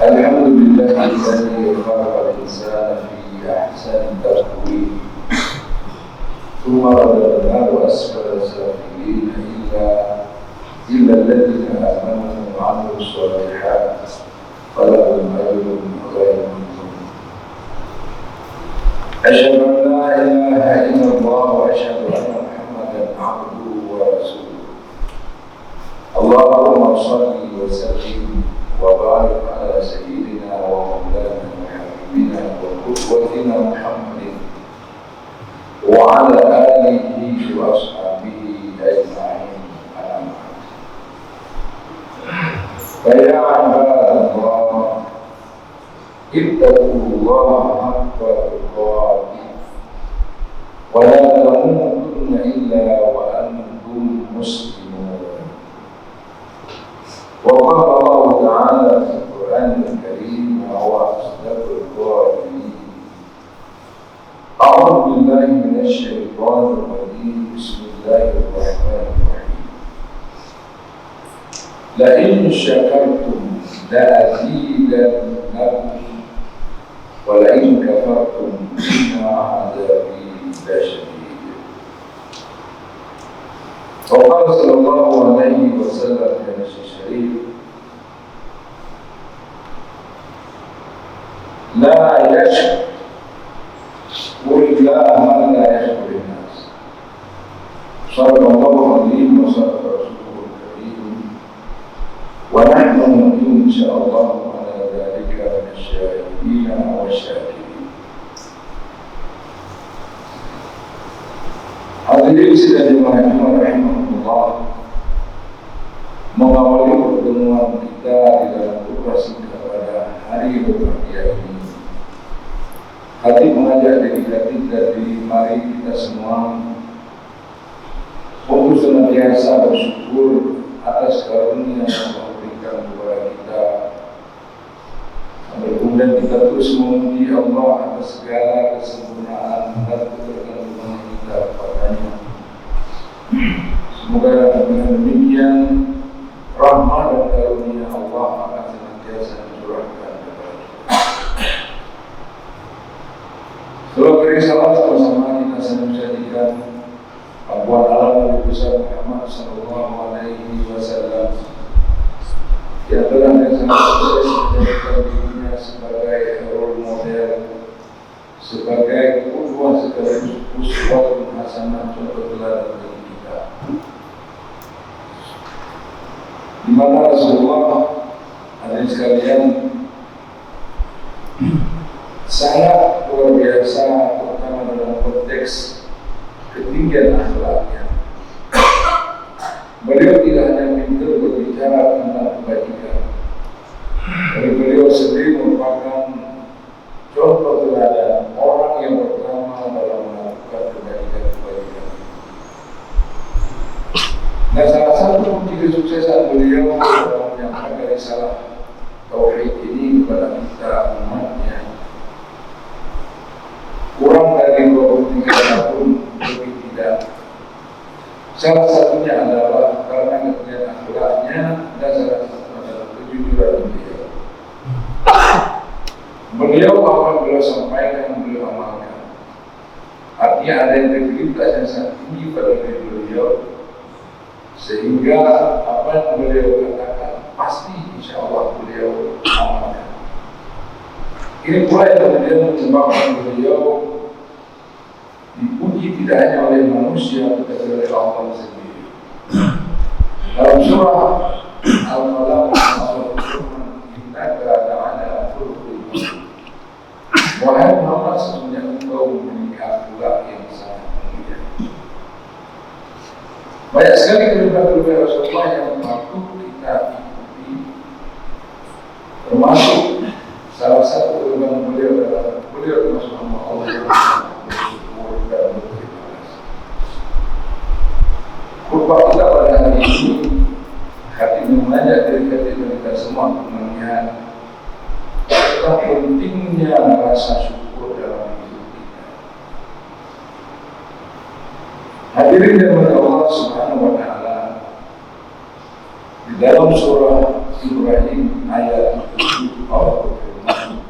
الحمد لله الذي خلق الإنسان في أحسن تقويم ثم رددناه أسفل سافلين إلا الذين آمنوا وعملوا الصالحات فلهم أجر غير ممنون. أشهد أن لا إله إلا الله وأشهد أن محمدا عبده ورسوله. اللهم صل وسلم وبارك على سيدنا ومولانا وحبيبنا وقدوتنا محمد وعلى آله وأصحابه أجمعين. فيا عباد الله اتقوا الله حق تقاته ولا تموتن إلا وأنتم مسلمون. وقال الله تعالى في القرآن الكريم وهو أصدق القائلين: أعوذ بالله من الشيطان الرجيم. بسم الله الرحمن الرحيم. لئن شكرتم لأزيدنكم ولئن كفرتم إن عذابي لشديد. وقال صلى الله عليه وسلم في الحديث الشريف: لا يشكر الله من لا يشكر الناس. صدق الله العظيم وصدق رسوله الكريم، ونحن إن شاء الله على ذلك من الشاهدين والشاكرين. Hadirin sekalian rahimahullah, mengawali pertemuan kita di dalam operasi kepada hari berbahagia ini, hati mengajak diri kita mari kita semua untuk senantiasa bersyukur atas karunia yang Allah berikan kepada kita. Kemudian kita terus memuji Allah atas segala kesempurnaan dan ketergantungan kita kepadanya. Semoga dengan demikian rahmat dan karunia Allah akan senantiasa dicurahkan kepada kita. Setelah beri salam sama-sama kita sajikan Abuan alam Nabi besar Muhammad sallallahu alaihi wasallam yang telah sukses menjadikan dirinya sebagai role model, sebagai qudwah sekaligus uswatun hasanah, contoh teladan bagi kita. Di mana Rasulullah hadirin sekalian sangat luar biasa, terutama dalam konteks ketinggian akhlaknya. Beliau tidak hanya pintar berbicara tentang kebajikan, tapi beliau sendiri merupakan contoh teladan orang yang pertama dalam melakukan kebajikan. Nah, salah satu kunci kesuksesan beliau dalam menyampaikan risalah tauhid ini kepada kita umatnya kurang dari 23 tahun lebih tidak. Salah satunya adalah karena kemuliaan akhlaknya dan salah satu adalah kejujuran beliau. Beliau apa yang beliau sampaikan, beliau amalkan. Artinya ada integritas yang sangat tinggi pada diri beliau, sehingga apa yang beliau katakan pasti insya Allah beliau amalkan. Ini pula yang kemudian menyebabkan beliau dipuji tidak hanya oleh manusia tetapi oleh Allah sendiri. Dalam surah Al-Falaq innaka la'ala khuluqin azim. Wahai Muhammad, sesungguhnya engkau memiliki akhlak yang sangat mulia. Banyak sekali kelebihan Rasulullah yang patut kita ikuti, termasuk salah satu kelebihan beliau adalah beliau termasuk hamba Allah yang bersyukur dan berterima kasih. Khutbah kita pada hari ini, hati mengajak diri kita semua untuk melihat tentang pentingnya rasa syukur dalam hidup kita. Hadirin yang Allah Subhanahu wa Ta'ala, di dalam surah Ibrahim ayat 7 Allah berfirman,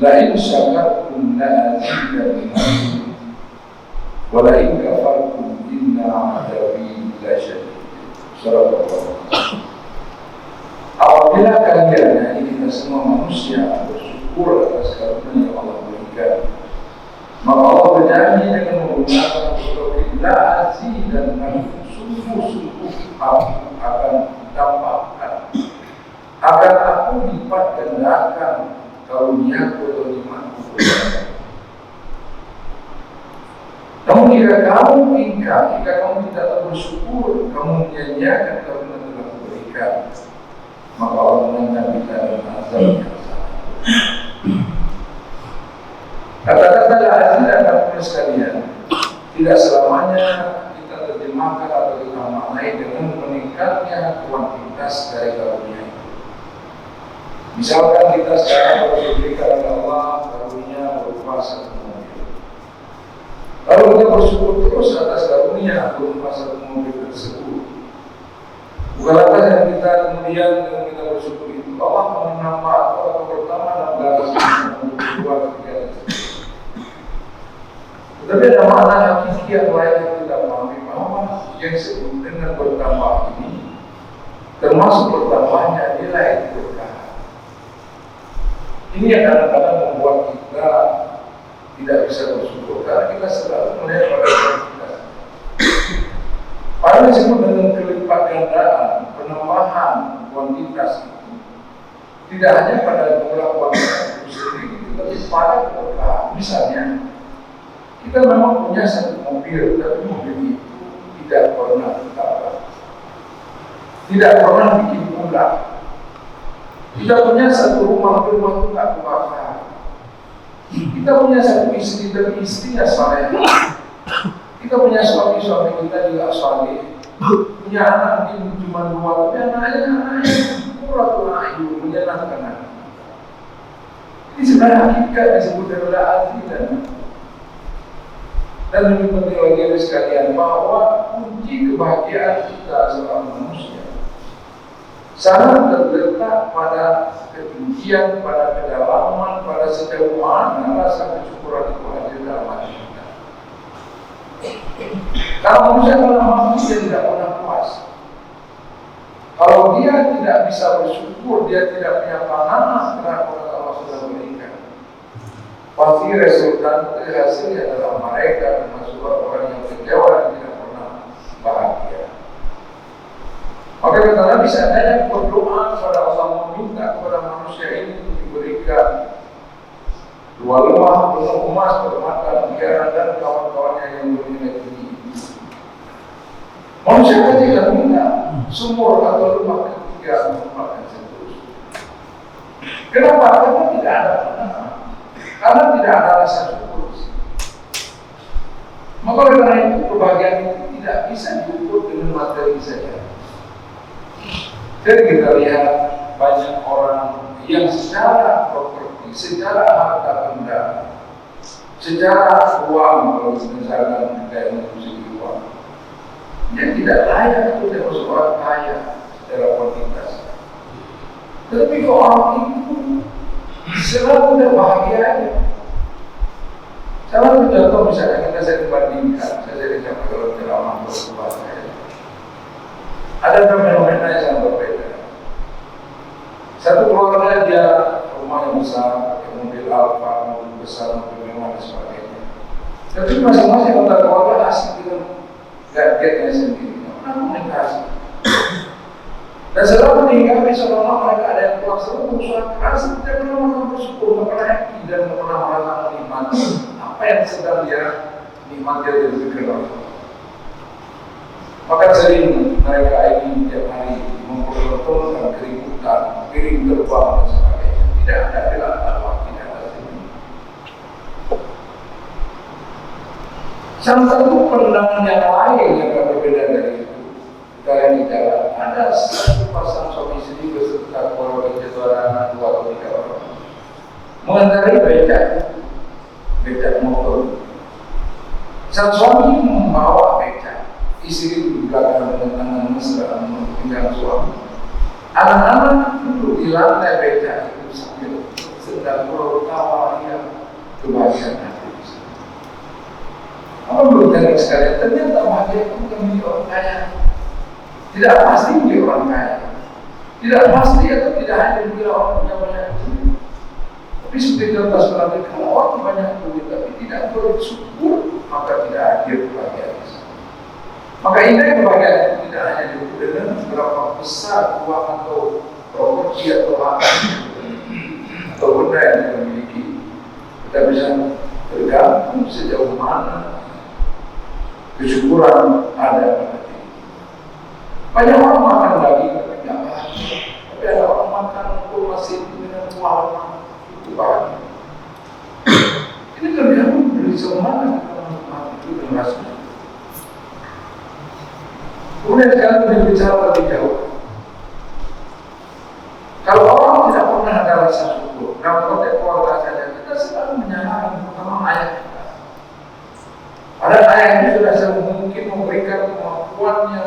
la in syakartum la azidannakum wa la in kafartum inna 'adzabi lasyadid. Surah Al-Baqarah. Apabila kalian, ini kita semua manusia, bersyukur atas karunia yang Allah berikan, maka Allah berjanji dengan menggunakan tauhid la azidannakum, sungguh-sungguh aku akan tambahkan, akan aku lipat gandakan karunia-Ku atau nikmat-Ku. Namun jika kamu ingkar, jika kamu tidak bersyukur, kamu menyanyiakan karunia yang telah kuberikan, maka Allah menantang kita dengan azab yang sangat. Kata-kata la azidannakum sekalian, tidak selamanya kita terjemahkan atau kita maknai dengan meningkatnya kuantitas dari karunia itu. Misalkan kita sekarang diberikan oleh Allah karunia berupa satu mobil. Lalu kita bersyukur terus atas karunia berupa satu mobil tersebut. Bukankah yang kita kemudian dengan kita bersyukur itu Allah menambah atau bertambah dalam balas untuk kedua ketiga tersebut. Tetapi ada makna hakiki yang lain yang kita pahami bahwa yang disebut dengan bertambah ini termasuk bertambahnya nilai berkah. Ini yang kadang-kadang membuat kita tidak bisa bersyukur karena kita selalu melihat pada kita. Padahal disebut dengan kelipat gandaan, penambahan kuantitas itu tidak hanya pada jumlah kuantitas itu sendiri, tetapi pada berkah. Misalnya, kita memang punya satu mobil, tapi mobil itu tidak pernah ditabrak, tidak pernah bikin ulah. Kita punya satu rumah itu tak kebakar. Kita punya satu istri, tapi istrinya saleh. Kita punya suami kita juga saleh. Punya anak mungkin cuma 2, tapi anaknya Qurratul menyenangkan anak. Ini sebenarnya hakikat disebut adalah azidan. Dan lebih penting lagi sekalian bahwa kunci kebahagiaan kita seorang manusia sangat terletak pada ketinggian, pada kedalaman, pada sejauh mana rasa kesyukuran itu hadir dalam hati kita. Kalau manusia dia tidak pernah puas. Kalau dia tidak bisa bersyukur, dia tidak punya pandangan terhadap Allah sudah berikan. Pasti resultan hasilnya adalah mereka termasuk orang yang kecewa dan tidak pernah bahagia. Maka kata Nabi, seandainya berdoa kepada Allah, meminta kepada manusia ini untuk diberikan 2 lemah penuh emas, permata, mutiara dan kawan-kawannya yang bernilai tinggi. Manusia kan tidak minta sumur atau rumah ketiga merupakan seterusnya. Kenapa? Karena tidak ada pandangan. Karena tidak ada rasa syukur. Maka karena itu kebahagiaan itu tidak bisa diukur dengan materi saja. Jadi kita lihat banyak orang yang secara properti, secara harta benda, secara uang, kalau misalkan kita mengusik uang, dia tidak layak untuk termasuk orang kaya secara kuantitas. Tetapi kalau orang itu selalu tidak bahagia aja. Salah satu contoh misalnya kita saya bandingkan, saya jadi sama kalau ceramah berubah saya. Ada fenomena yang sangat berbeda. Satu keluarga dia rumah yang besar, pakai mobil Alfa, mobil besar, mobil mewah dan sebagainya. Tapi masing-masing anggota keluarga asik dengan gadgetnya sendiri. Nah, komunikasi. Dan setelah meninggal, seolah-olah mereka ada yang pulang selalu berusaha keras, tidak pernah bersyukur, tidak pernah happy dan tidak pernah merasa menikmati apa yang sedang dia nikmati dari kehidupan. Maka sering mereka ini tiap hari mempertontonkan keributan, piring terbang dan sebagainya. Tidak ada kelihatan, tidak ada sini. Salah satu pandangan yang lain yang berbeda dari itu. Kalian di jalan, ada satu pasang suami istri beserta keluarga ketua 2 atau 3 orang mengendarai becak motor. Sang suami membawa becak, istri di belakang dengan tangan mesra memegang suami. Anak-anak duduk di lantai beca itu sambil sedang tertawa yang kebahagiaan hati. Apa belum dengar sekalian? Ternyata bahagia itu bukan milik orang kaya. Tidak pasti milik orang kaya. Tidak pasti atau tidak hanya milik orang punya banyak duit. Tapi seperti contoh sebenarnya, kalau orang banyak duit tapi tidak bersyukur, maka tidak hadir kebahagiaan. Maka indeks kebahagiaan itu tidak hanya diukur dengan berapa besar uang atau properti atau harta atau benda yang kita miliki. Kita bisa tergantung sejauh mana kesyukuran ada pada diri. Banyak orang makan daging tapi tidak bahagia. Tapi ada orang makan pun masih dengan uang itu bahagia. Ini tergantung dari semana kita menikmati itu dan rasanya. Kemudian sekarang berbicara lebih jauh. Kalau orang tidak pernah ada rasa syukur, dalam konteks keluarga saja kita selalu menyalahkan terutama ayah kita. Padahal ayah ini sudah mungkin memberikan kemampuannya,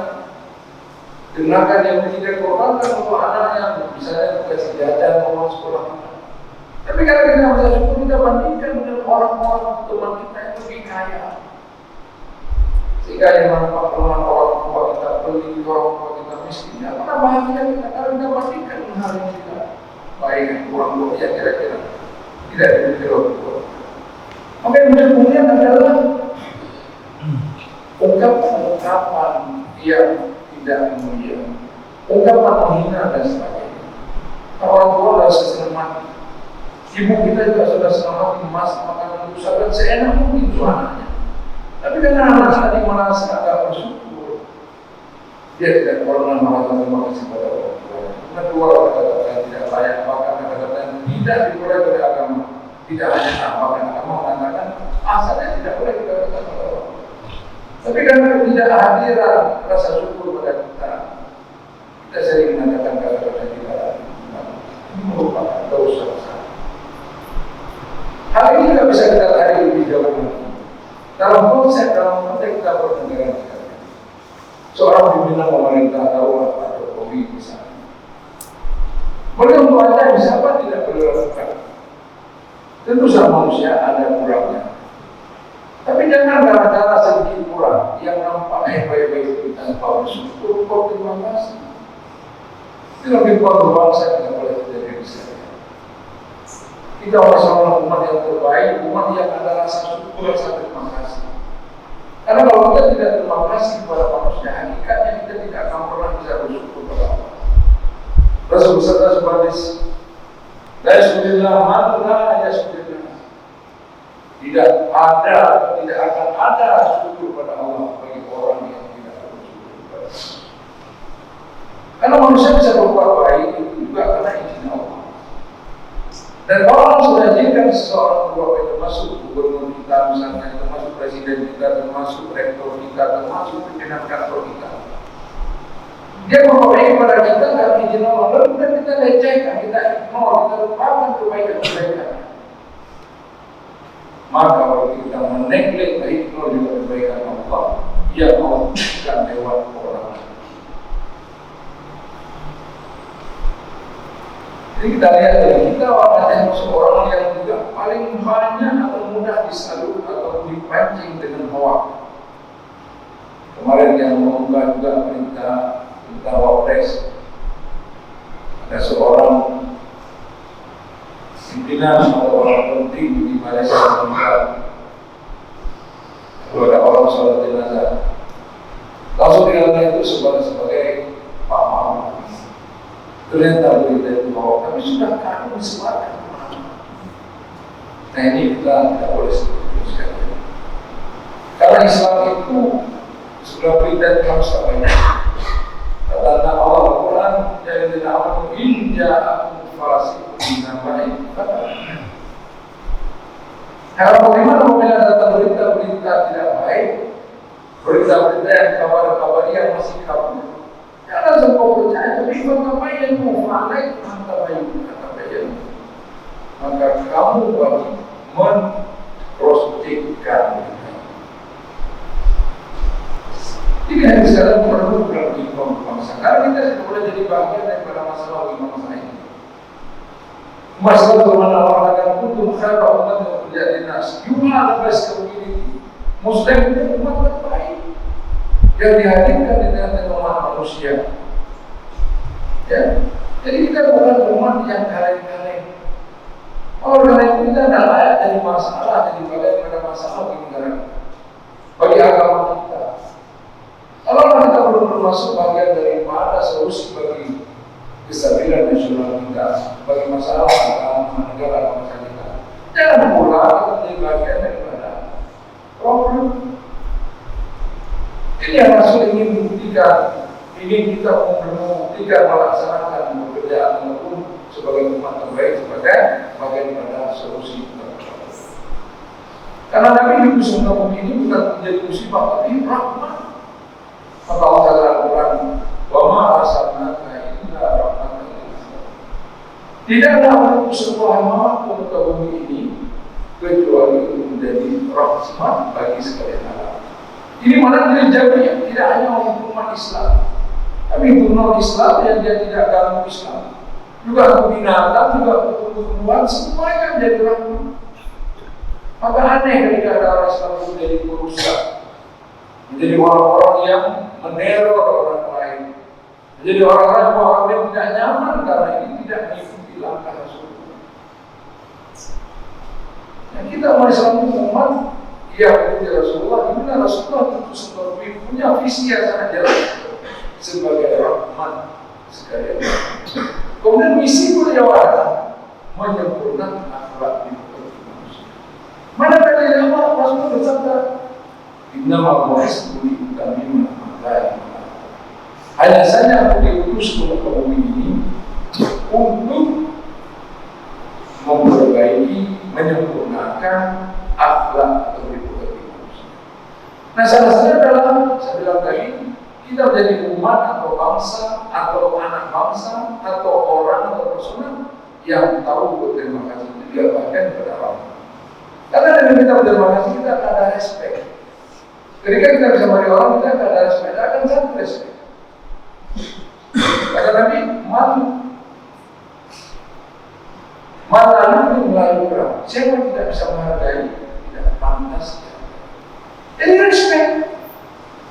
tenaga yang tidak korbankan untuk anaknya, misalnya kasih jajan mau sekolah kita. Tapi kalau kita merasa syukur, kita bandingkan dengan orang-orang teman kita yang lebih kaya. Sehingga yang nampak teman orang tua kita beli, orang tua kita miskin, ya mana bahagia kita kalau kita bandingkan dengan hal yang kita baik, kurang tua ya kira-kira tidak dimiliki orang tua. Maka yang kemudian adalah ungkapan-ungkapan yang tidak mulia, ungkapan menghina dan sebagainya. Orang tua sudah senang mati, ibu kita juga sudah senang mati, masak makanan rusak dan seenak mungkin itu anaknya. Tapi karena anak tadi merasa agak bersyukur, dia tidak pernah mengatakan terima kasih pada orang tua. Kedua kata-kata tidak layak, bahkan kata-kata tidak diboleh oleh agama. Tidak hanya bahkan agama mengatakan asalnya tidak boleh kita katakan pada orang tua. Tapi karena tidak hadiran rasa syukur pada kita sering mengatakan kata-kata tidak. Ini merupakan dosa besar. Hal ini tidak bisa kita tarik lebih jauh lagi. Dalam konteks kita bernegara sekalian, seorang pimpinan pemerintah tahu Pak Jokowi misalnya, beliau tuanya bisa apa tidak beliau lakukan? Tentu saja manusia ada kurangnya, tapi jangan gara-gara sedikit kurang yang nampak baik-baik itu tanpa bersyukur, kau terima kasih. Itu lebih berbangsa tidak boleh terjadi di sana. Kita bersama umat yang terbaik, umat yang ada rasa syukur, rasa terima kasih. Karena kalau kita tidak terima kasih kepada manusia, hakikatnya kita tidak akan pernah bisa bersyukur kepada Allah. Rasul beserta sebadis, la yasudillah man la yasudillah. Tidak ada, tidak akan ada syukur kepada Allah bagi orang yang tidak bersyukur kepada Allah. Karena manusia bisa berbuat baik itu juga karena izin Allah. Dan orang sudah jadikan seseorang berbuat baik, termasuk gubernur kita, misalnya, termasuk presiden kita, termasuk rektor kita, termasuk pimpinan kantor kita. Dia berbuat baik kepada kita karena izin Allah, lalu kemudian kita lecehkan, kita ignore, kita lupakan kebaikan-kebaikan. Maka kalau kita meneglek, ignore juga kebaikan Allah, ya Allah bukan lewat orang. Jadi kita lihat dari kita orang seorang yang juga paling banyak atau mudah disalur atau dipancing dengan hoak. Kemarin yang mengunggah juga perintah Wapres, ada seorang pimpinan atau orang penting di Malaysia meninggal. Kalau ada orang sholat jenazah, langsung dianggap itu sebagai Pak Muhammad. Ternyata berita itu bahwa kami sudah kami sebarkan. Nah ini kita tidak boleh seperti sekali. Karena Islam itu sudah berita itu harus sampaikan. Kata Allah Al-Quran, jadi tidak akan inja aku fasiqun binabain. Kalau bagaimana apabila datang berita-berita tidak baik, berita-berita yang kabar-kabar yang masih kabur. Jangan semua percaya, tapi mengkapain mu'alai mengkapain. Maka kamu wajib memprosjekkan. Ini yang sekarang perlu dilakukan. bangsa. Karena kita tidak boleh jadi bagian daripada masalah bangsa ini. Masalah bagaimana orang akan kuntum khaira umat yang menjadi nas. You are the best community. Muslim itu umat terbaik yang dihadirkan di tengah umat manusia. Ya, jadi kita bukan umat yang kaleng-kaleng. Oleh karena itu kita tidak layak jadi masalah, jadi bagian pada masalah bagi negara, bagi agama kita. Kalau kita belum termasuk bagian daripada solusi bagi kestabilan nasional kita, bagi masalah agama negara bangsa kita, jangan pula kita menjadi bagian daripada problem. Ini yang Rasul ingin buktikan, ingin kita membuktikan melaksanakan pekerjaan maupun sebagai umat terbaik sebagai bagian pada solusi. Karena Nabi diutus untuk ini bukan menjadi musibah tapi rahmat. Maka Allah kata Al-Quran, wa ma arsalnaka illa rahmatan lil alamin. Tidaklah mengutus sebuah makhluk ke bumi ini kecuali untuk menjadi rahmat bagi sekalian alam. Ini mana terjadi tidak hanya untuk umat Islam, tapi untuk non-Islam yang dia tidak ganggu Islam, juga untuk binatang, juga untuk tumbuhan, semuanya menjadi rahmat. Maka aneh ketika ada orang Islam itu menjadi perusak, menjadi orang-orang yang meneror orang lain, menjadi orang-orang yang tidak nyaman karena ini tidak mengikuti langkah Rasulullah. Yang kita mau Islam itu umat, ia mengikuti Rasulullah. Dimana Rasulullah itu seperti punya visi yang sangat jelas sebagai rahmat sekalian. Kemudian misi beliau adalah menyempurnakan akhlak di muka manusia. Mana kata Allah Rasulullah bersabda, "Innama bu'istu li utammima makarimal akhlaq." Hanya saja aku diutus ke muka bumi ini untuk memperbaiki, menyempurnakan akhlak atau dimuka manusia. Nah, salah satunya adalah saya bilang tadi, kita menjadi umat atau bangsa atau anak bangsa atau orang atau personal yang tahu berterima kasih itu dia bahkan kepada orang. Karena dengan kita berterima kasih kita akan ada respect. Ketika kita bisa mari orang kita akan ada respect, akan satu respect. Kata Nabi, lalu melalui orang. Siapa tidak bisa menghargai, tidak pantas. Jadi respect.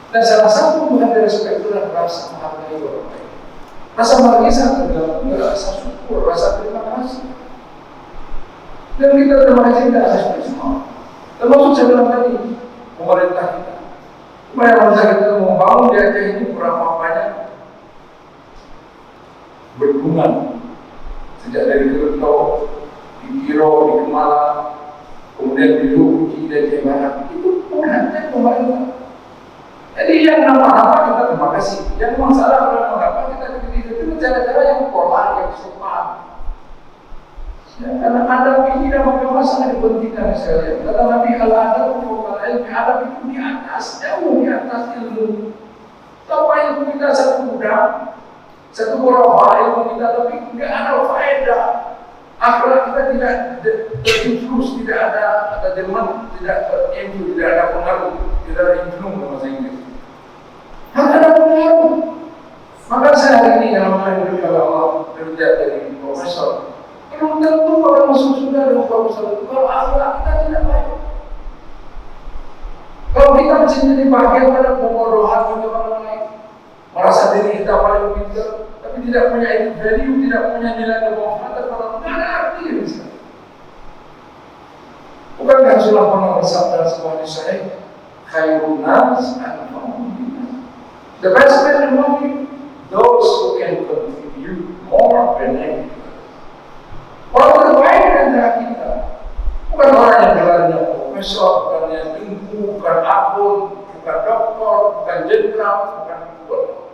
Dan salah satu mengenai respect itu adalah rasa menghargai orang lain. Rasa menghargai sangat tergantung rasa syukur, rasa terima kasih. Dan kita terima kasih tidak respect semua. Termasuk saya bilang tadi, pemerintah kita. Supaya bangsa kita membangun di Aceh ini berapa banyak bendungan. Sejak dari Kerto, di Kiro, di Kemala, kemudian di Luki, dan di Barat. Itu pulangnya pemerintah. Jadi yang nama-nama kita terima kasih. Yang masalah kalau mengapa kita kritik itu cara-cara yang formal, yang sopan. Ya, karena adab ini dan agama sangat dipentingkan sekalian. Kata Nabi al-adab fawqal ilmi, adab itu di atas, jauh di atas ilmu. Apa ilmu kita satu mudah, satu berapa ilmu kita tapi tidak ada faedah. Akhlak kita tidak terinflus, tidak ada jerman, tidak terinflus, tidak ada pengaruh, tidak ada influx bahasa Inggris. Maka ada pengaruh. Maka saya hari ini yang namanya kalau Allah kerja dari profesor, belum tentu akan masuk surga dengan profesor itu kalau akhlak kita tidak baik. Kalau kita masih jadi bagian pada pembodohan bagi orang lain, merasa diri kita paling pintar, tapi tidak punya value, tidak punya nilai kemanfaatan pada orang, tidak ada artinya. Bukankah Rasulullah pernah bersabda sebuah hadis sahih, khairun nas anfa'uhum linnas. The best man among you, those who can contribute more than anything. Orang terbaik di antara kita bukan orang yang gelarnya profesor, bukan yang tinggi, bukan akun, bukan doktor, bukan jenderal, bukan gubernur.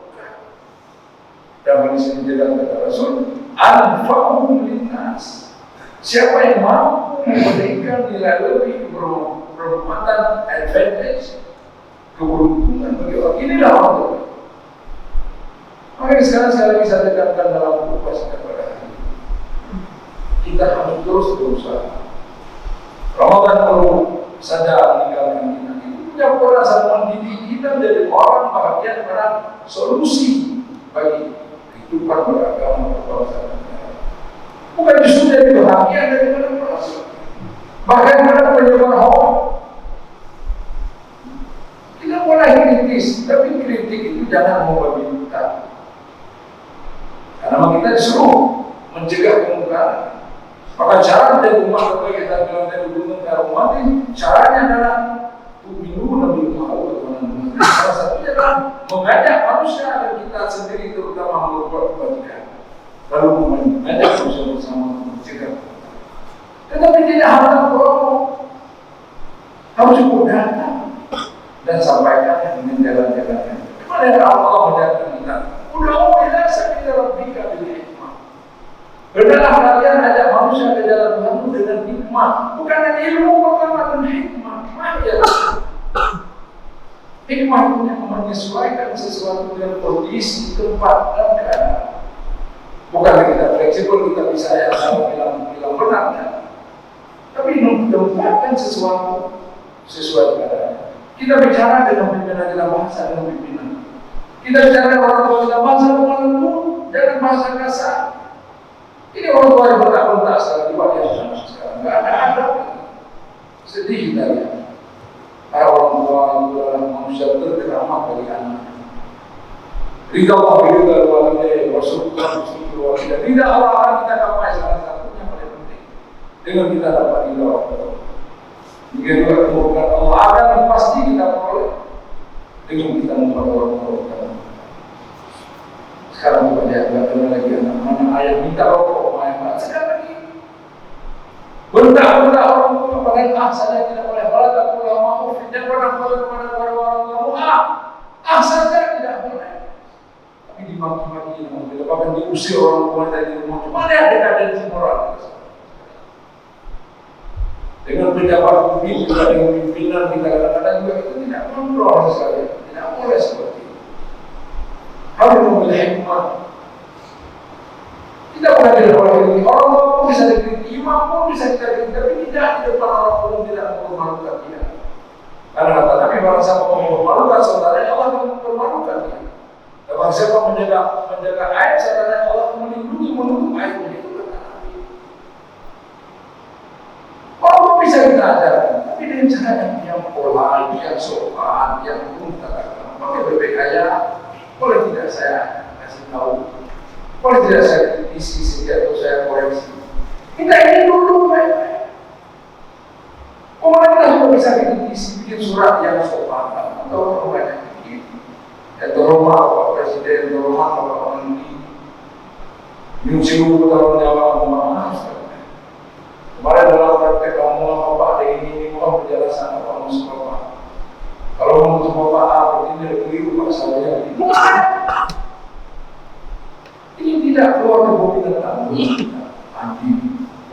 Dan hadis ini jelas kata Rasul, anfa'uhum linnas. Siapa yang mampu memberikan nilai lebih bermanfaat, advantage, keberuntungan bagi orang, inilah orang terbaik. Makanya sekarang saya lagi saya tekankan dalam buku pasukan pada hari ini, kita harus terus berusaha. Ramadan perlu sadar meninggalkan kita. Itu punya perasaan mendidik kita menjadi orang bahagian pada solusi bagi kehidupan beragama berbangsa dan negara. Bukan justru jadi bahagian daripada perasaan. Bahkan pada penyebar hoax. Kita boleh kritis, tapi kritik itu jangan membabi buta. Karena kita disuruh mencegah kemungkaran. Maka cara menjadi umat sebagai kita bilang dari gunung ke umat ini, caranya adalah tu'minu nabi Muhammad. Salah satunya adalah mengajak manusia dan kita sendiri terutama berbuat kebaikan. Lalu mengajak manusia bersama mencegah. Tetapi tidak harus promo, harus cukup datang dan sampaikan dengan jalan-jalannya. Mana yang Allah menjadikan kita? Udah biasa kita lebihkan dengan hikmah. Hendaklah kalian ajak manusia ke jalan Tuhan dengan hikmah, bukan dengan ilmu pertama dan hikmah. Hikmah itu yang menyesuaikan sesuatu dengan kondisi, tempat dan keadaan. Bukan kita fleksibel, kita bisa ya sama bilang benar ya. Tapi menempatkan sesuatu sesuai keadaan. Kita bicara dengan pimpinan kita bahasa dengan pimpinan. Kita bicara dengan orang tua kita bahasa dengan jangan bahasa kasar. Ini orang tua yang bentak-bentak sekarang di bawah sekarang nggak ada. Sedih kita ya. Para orang tua itu adalah manusia terkeramat bagi anak. Ridha Allah, ridha walidain, wasyukur walidain. Ridha Allah kita capai salah satunya paling penting. Dengan kita dapat ridha Allah. Jika juga kemurkaan Allah akan pasti kita peroleh dengan kita membuat orang tua. Sekarang bukan dia nggak kenal lagi anak mana ayah minta rokok, ayah nggak sekarang lagi. Benda orang tua pada saja tidak boleh tak pula mau tidak pernah kepada orang tua saja tidak boleh. Tapi dimaki-maki, bahkan diusir orang tua dari rumah. Mana ada kadencisi moral? Dengan pejabat publik juga dengan pimpinan kita kadang-kadang juga itu tidak kontrol sekali, tidak boleh seperti itu. Harus memilih hikmah. Kita boleh dikritik, orang tua pun bisa dikritik, imam pun bisa dikritik, tapi tidak di depan orang umum tidak mempermalukan dia. Karena kata Nabi barang siapa mempermalukan saudaranya, Allah akan mempermalukan dia. Dan barang siapa menjaga aib saudaranya, Allah akan melindungi menutup aibnya. Orang bisa kita ajarkan, tapi dengan cara yang pola, yang sopan, yang katakan, pakai berbeda boleh tidak saya kasih tahu, boleh tidak saya kritisi sehingga atau saya koreksi. Kita ini dulu baik-baik. Orang kita juga bisa kritisi, bikin surat yang sopan, atau orang banyak bikin, atau rumah Pak Presiden, atau rumah Pak Menteri, museum kalau menjawab pemahaman. Kemarin dalam praktek kamu sama Pak ada ini mau penjelasan apa maksud Bapak. Kalau maksud Bapak ini ada keliru Pak saya ini. Ini tidak keluar dari bumi tentang anti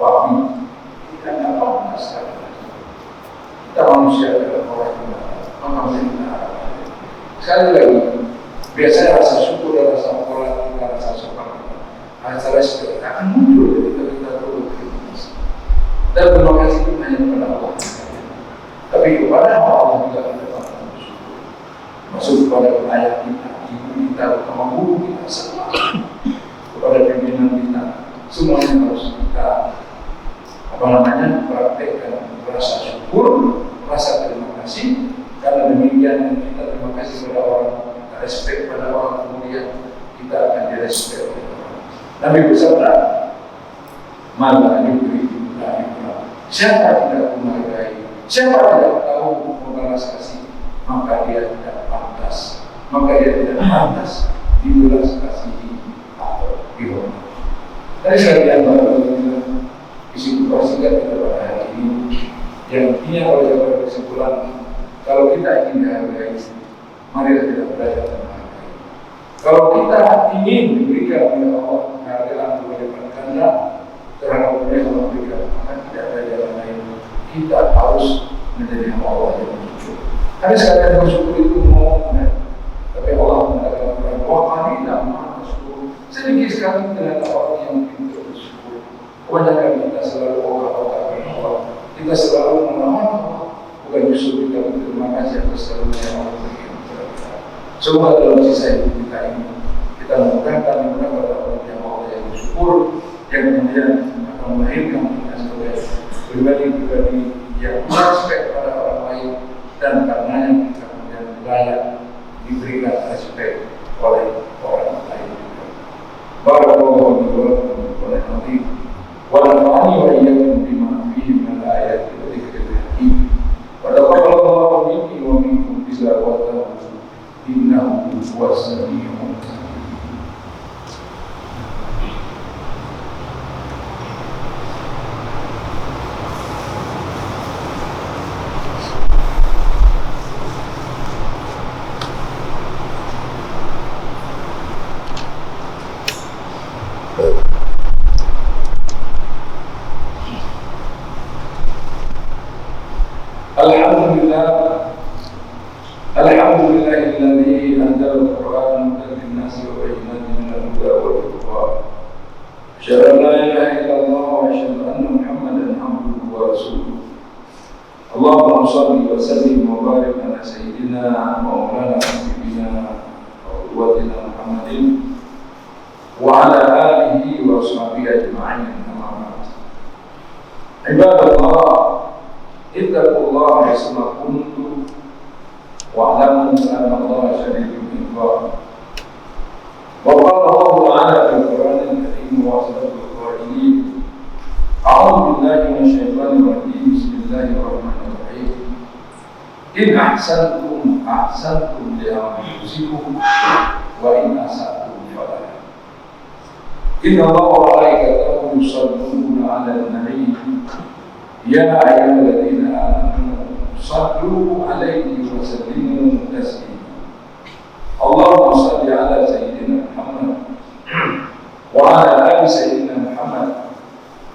wabi. Kita nggak paham sekali. Kita manusia adalah orang yang manusia. Sekali lagi, biasanya rasa syukur dan rasa moral dan rasa sopan rasa respect akan muncul ketika kita turun. Dan terima kasih itu hanya kepada Allah. Tapi kepada Allah juga kita patut bersyukur. Masuk kepada ayah kita, ibu kita, utama guru kita, semua kepada pimpinan kita, semuanya harus kita praktekkan rasa syukur, rasa terima kasih. Karena demikian kita terima kasih kepada orang, kita respect pada orang, kemudian kita akan direspek oleh orang. Nabi bersabda, "Maka diberi siapa tidak menghargai, siapa tidak tahu membalas kasih, maka dia tidak pantas, dibelas kasihi atau dihormati." Dari sekalian isi kupas singkat kita pada hari ini, yang intinya kalau dapat kesimpulan, kalau kita ingin dihargai, mari kita belajar menghargai. Kalau kita ingin diberikan oleh Allah penghargaan berlipat ganda terhadap apa yang Allah berikan, maka tidak ada jalan lain. Kita harus menjadi hamba Allah yang bersyukur. Tapi sekalian bersyukur itu ngomong, tapi Allah mengatakan bahwa kami tidak maha bersyukur. Sedikit sekali terhadap orang yang pintar bersyukur. Kebanyakan kita selalu ogah-ogah kepada Allah. Kita selalu menahan Allah, bukan justru kita berterima kasih atas karunia yang Allah berikan kepada kita. Semoga dalam sisa hidup kita ini kita dan mudahkan kepada orang yang Allah yang bersyukur, yang kemudian akan melahirkan kita sebagai pribadi-pribadi yang respect pada orang lain, dan karenanya kita kemudian layak diberikan respect oleh orang lain. Barakallahu fiikum wa nafa'ani wa iyyakum bima fihi min al-ayati wa dzikril hakim. Wa taqabbalallahu minni wa minkum tilawatahu innahu huwas samii'ul 'aliim. Alhamdulillahilladzi anzala al-Qur'ana hudan lin-nasi wa bayyinatin minal huda wal furqan. Asyhadu an la ilaha illallah wa asyhadu anna Muhammadan abduhu wa rasuluh. Allahumma shalli wa sallim wa barik ala sayyidina wa maulana habibina wa qudwatina Muhammadin wa ala alihi wa ashabihi ajma'in. Amma ba'd. Ibadallah, ittaqullaha haitsu kuntum wa'lamu anna Allaha shadidul 'iqab. Wa qala Allah ta'ala fil Qur'anil Karim wa sadaqa al-qailin. A'udzu billahi minasy syaithanir rajim. Bismillahirrahmanirrahim. In ahsantum ahsantum li anfusikum wa in asatum falaha. Inna Allaha wa malaikatahu yusalluna 'alan nabiy. Ya ayyuhalladzina amanu sallu 'alaihi wa sallimu taslima. Allahumma shalli 'ala sayyidina Muhammad wa 'ala ali sayyidina Muhammad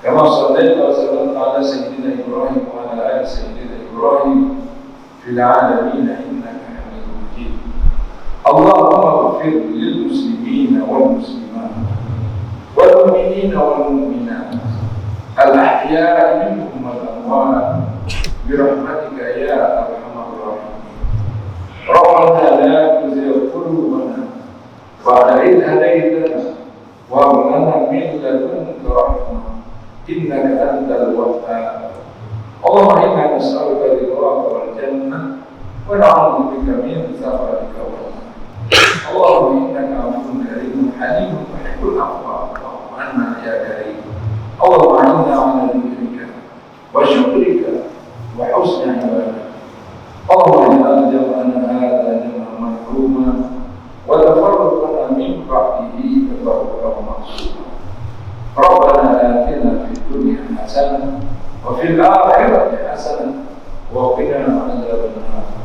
kama shallaita wa sallamta 'ala sayyidina Ibrahim wa 'ala ali sayyidina Ibrahim fil 'alamin innaka Hamidum Majid. Allahumma ighfir lil muslimina wal muslimat wal mu'minina wal mu'minat al-ahya'i minhum wal amwat birahmatika ya arhamar rahimin. Rabbana la tuzigh qulubana ba'da idh hadaytana wa hab lana min ladunka rahmah innaka antal wahhab. Allahumma inna nas'aluka ridhaka wal jannah wa na'udzu bika min sakhatika wal nar. Allahumma innaka 'afuwwun karimun halimun tuhibbul 'afwa fa'fu 'anna ya karim. Allahumma inna 'ala dhikrika wa syukrika wa husni ibadatik. Allahumma ij'alna hadha jam'an marhuma wa tafarraqna min ba'dihi tafarruqan ma'suma. Rabbana atina fid dunya hasanah wa fil akhirati hasanah wa qina 'adzaban nar.